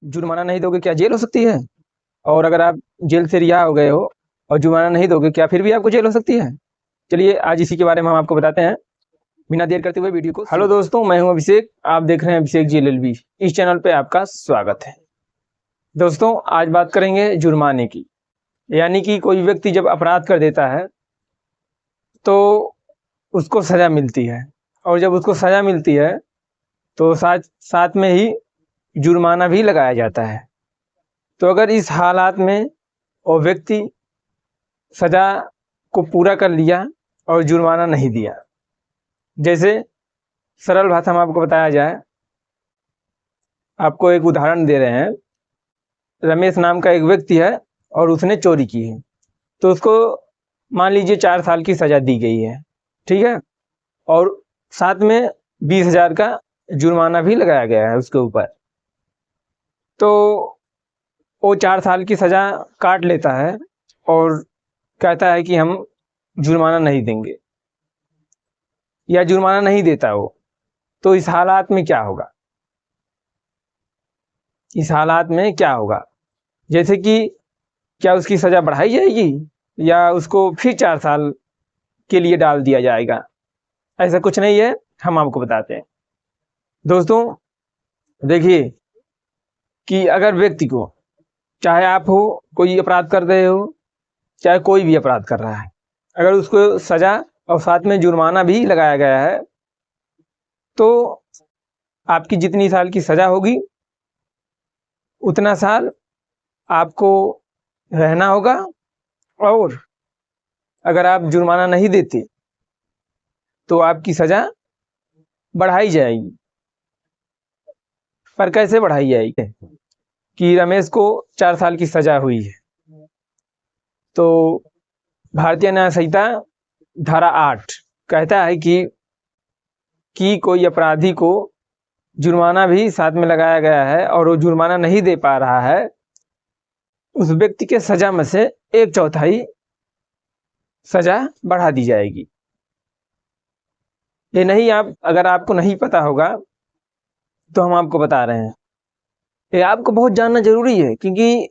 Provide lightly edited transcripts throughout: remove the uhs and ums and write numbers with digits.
जुर्माना नहीं दोगे क्या जेल हो सकती है? और अगर आप जेल से रिहा हो गए हो और जुर्माना नहीं दोगे क्या फिर भी आपको जेल हो सकती है? चलिए आज इसी के बारे में हम आपको बताते हैं बिना देर करते हुए वीडियो को। हेलो दोस्तों, मैं हूं अभिषेक, आप देख रहे हैं अभिषेक जी LLB। इस चैनल पे आपका स्वागत है। दोस्तों आज बात करेंगे जुर्माने की, यानी कि कोई व्यक्ति जब अपराध कर देता है तो उसको सज़ा मिलती है, और जब उसको सज़ा मिलती है तो साथ साथ में ही जुर्माना भी लगाया जाता है। तो अगर इस हालात में वो व्यक्ति सज़ा को पूरा कर लिया और जुर्माना नहीं दिया, जैसे सरल भाषा में आपको बताया जाए, आपको एक उदाहरण दे रहे हैं। रमेश नाम का एक व्यक्ति है और उसने चोरी की है, तो उसको मान लीजिए 4 साल की सज़ा दी गई है, ठीक है, और साथ में 20,000 का जुर्माना भी लगाया गया है उसके ऊपर। तो वो 4 साल की सज़ा काट लेता है और कहता है कि हम जुर्माना नहीं देंगे, या जुर्माना नहीं देता वो। तो इस हालात में क्या होगा? इस हालात में क्या होगा, जैसे कि क्या उसकी सज़ा बढ़ाई जाएगी या उसको फिर 4 साल के लिए डाल दिया जाएगा? ऐसा कुछ नहीं है, हम आपको बताते हैं। दोस्तों देखिए कि अगर व्यक्ति को, चाहे आप हो कोई अपराध कर रहे हो, चाहे कोई भी अपराध कर रहा है, अगर उसको सज़ा और साथ में जुर्माना भी लगाया गया है तो आपकी जितनी साल की सज़ा होगी उतना साल आपको रहना होगा, और अगर आप जुर्माना नहीं देते तो आपकी सज़ा बढ़ाई जाएगी। पर कैसे बढ़ाई जाएगी? कि रमेश को 4 साल की सज़ा हुई है, तो भारतीय न्याय संहिता धारा 8 कहता है कि कोई अपराधी को जुर्माना भी साथ में लगाया गया है और वो जुर्माना नहीं दे पा रहा है, उस व्यक्ति के सज़ा में से 1/4 सज़ा बढ़ा दी जाएगी। ये नहीं, अगर आपको नहीं पता होगा तो हम आपको बता रहे हैं। ये आपको बहुत जानना जरूरी है, क्योंकि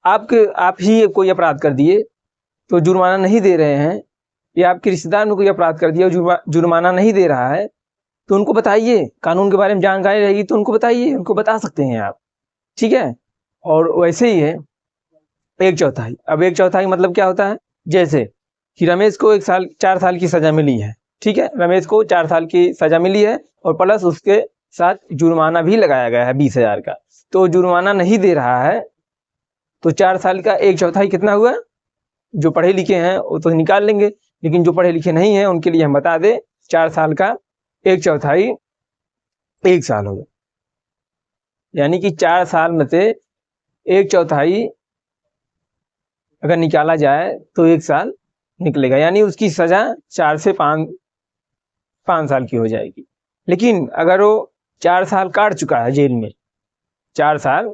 आप ही कोई अपराध कर दिए तो जुर्माना नहीं दे रहे हैं, या आपके रिश्तेदार में कोई अपराध कर दिया जुर्माना नहीं दे रहा है, तो उनको बताइए। कानून के बारे में जानकारी रहेगी तो उनको बताइए, उनको बता सकते हैं आप, ठीक है। और वैसे ही है 1/4। अब 1/4 मतलब क्या होता है? जैसे कि रमेश को 4 साल की सज़ा मिली है, ठीक है, रमेश को 4 साल की सज़ा मिली है और प्लस उसके साथ जुर्माना भी लगाया गया है 20,000 का। तो जुर्माना नहीं दे रहा है तो 4 साल का 1/4 कितना हुआ? जो पढ़े लिखे हैं वो तो निकाल लेंगे, लेकिन जो पढ़े लिखे नहीं हैं उनके लिए हम बता दें, 4 साल का 1/4 1 साल होगा। यानी कि 4 साल में से 1/4 अगर निकाला जाए तो 1 साल निकलेगा, यानी उसकी सज़ा 4 से 5 साल की हो जाएगी। लेकिन अगर वो 4 साल काट चुका है जेल में, 4 साल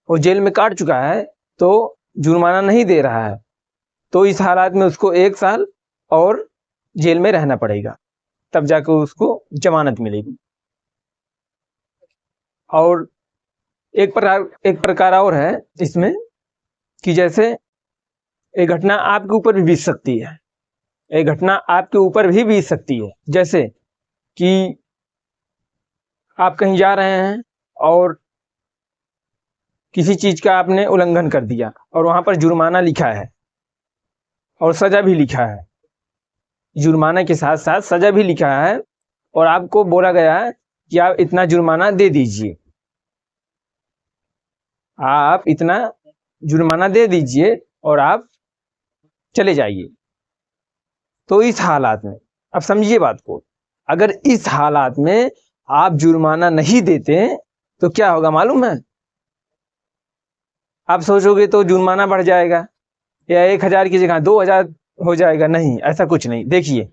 वो जेल में काट चुका है तो जुर्माना नहीं दे रहा है, तो इस हालात में उसको 1 साल और जेल में रहना पड़ेगा, तब जाकर उसको जमानत मिलेगी। और एक प्रकार और है इसमें कि जैसे एक घटना आपके ऊपर भी बीत सकती है, एक घटना आपके ऊपर भी बीत सकती है। जैसे कि आप कहीं जा रहे हैं और किसी चीज़ का आपने उल्लंघन कर दिया और वहाँ पर जुर्माना लिखा है और सज़ा भी लिखा है, जुर्माना के साथ साथ सज़ा भी लिखा है, और आपको बोला गया है कि आप इतना जुर्माना दे दीजिए, आप इतना जुर्माना दे दीजिए और आप चले जाइए। तो इस हालात में, अब समझिए बात को, अगर इस हालात में आप जुर्माना नहीं देते तो क्या होगा मालूम है? आप सोचोगे तो जुर्माना बढ़ जाएगा या 1,000 की जगह 2,000 हो जाएगा। नहीं, ऐसा कुछ नहीं। देखिए,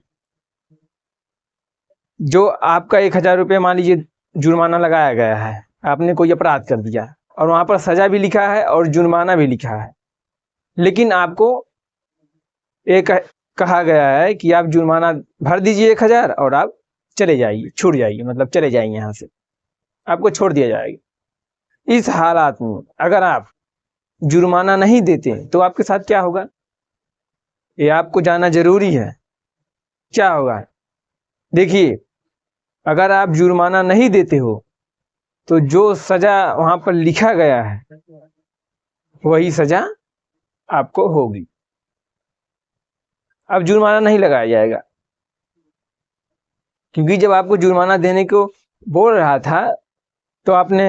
जो आपका 1,000 रुपये मान लीजिए जुर्माना लगाया गया है, आपने कोई अपराध कर दिया और वहाँ पर सज़ा भी लिखा है और जुर्माना भी लिखा है, लेकिन आपको एक कहा गया है कि आप जुर्माना भर दीजिए 1,000 और आप चले जाइए, छूट जाइए, मतलब चले जाइए, यहाँ से आपको छोड़ दिया जाएगा। इस हालात में अगर आप जुर्माना नहीं देते तो आपके साथ क्या होगा, ये आपको जानना जरूरी है। क्या होगा, देखिए, अगर आप जुर्माना नहीं देते हो तो जो सजा वहां पर लिखा गया है वही सजा आपको होगी। अब जुर्माना नहीं लगाया जाएगा, क्योंकि जब आपको जुर्माना देने को बोल रहा था तो आपने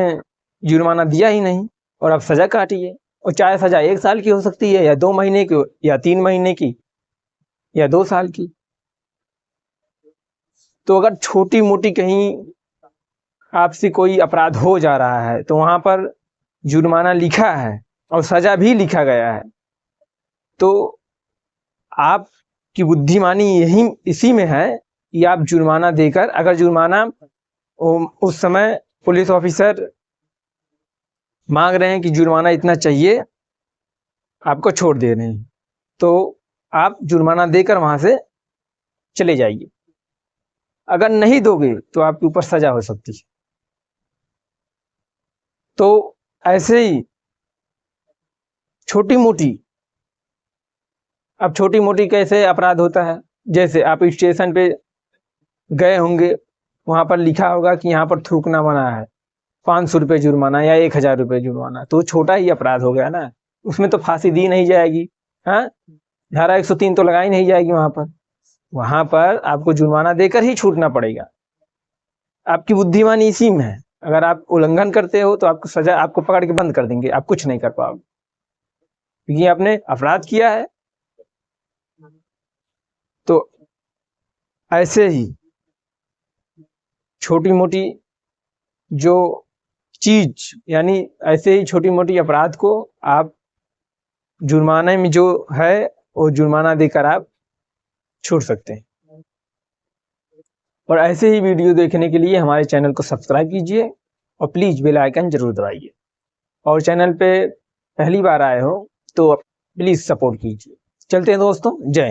जुर्माना दिया ही नहीं और अब सजा काटी है। और चाहे सजा 1 साल की हो सकती है, या 2 महीने की, या 3 महीने की, या 2 साल की। तो अगर छोटी मोटी कहीं आपसे कोई अपराध हो जा रहा है तो वहां पर जुर्माना लिखा है और सजा भी लिखा गया है, तो आपकी बुद्धिमानी यही इसी में है कि आप जुर्माना देकर, अगर जुर्माना उस समय पुलिस ऑफिसर मांग रहे हैं कि जुर्माना इतना चाहिए, आपको छोड़ दे रहे हैं, तो आप जुर्माना देकर वहां से चले जाइए। अगर नहीं दोगे तो आपके ऊपर सजा हो सकती है। तो ऐसे ही छोटी मोटी, अब छोटी मोटी कैसे अपराध होता है, जैसे आप स्टेशन पे गए होंगे, वहां पर लिखा होगा कि यहाँ पर थूकना मना है, 500 रुपये जुर्माना या 1000 रुपये जुर्माना, तो छोटा ही अपराध हो गया ना, उसमें तो फांसी दी नहीं जाएगी, हाँ, धारा 103 तो लगाई नहीं जाएगी। वहां पर आपको जुर्माना देकर ही छूटना पड़ेगा। आपकी बुद्धिमानी इसी में है। अगर आप उल्लंघन करते हो तो आपको सजा, आपको पकड़ के बंद कर देंगे, आप कुछ नहीं कर पाओगे, क्योंकि आपने अपराध किया है। तो ऐसे ही छोटी मोटी जो चीज, यानी ऐसे ही छोटी मोटी अपराध को आप जुर्माने में जो है वो जुर्माना देकर आप छूट सकते हैं। और ऐसे ही वीडियो देखने के लिए हमारे चैनल को सब्सक्राइब कीजिए और प्लीज बेल आइकन जरूर दबाइए। और चैनल पे पहली बार आए हो तो प्लीज सपोर्ट कीजिए। चलते हैं दोस्तों, जय हिंद।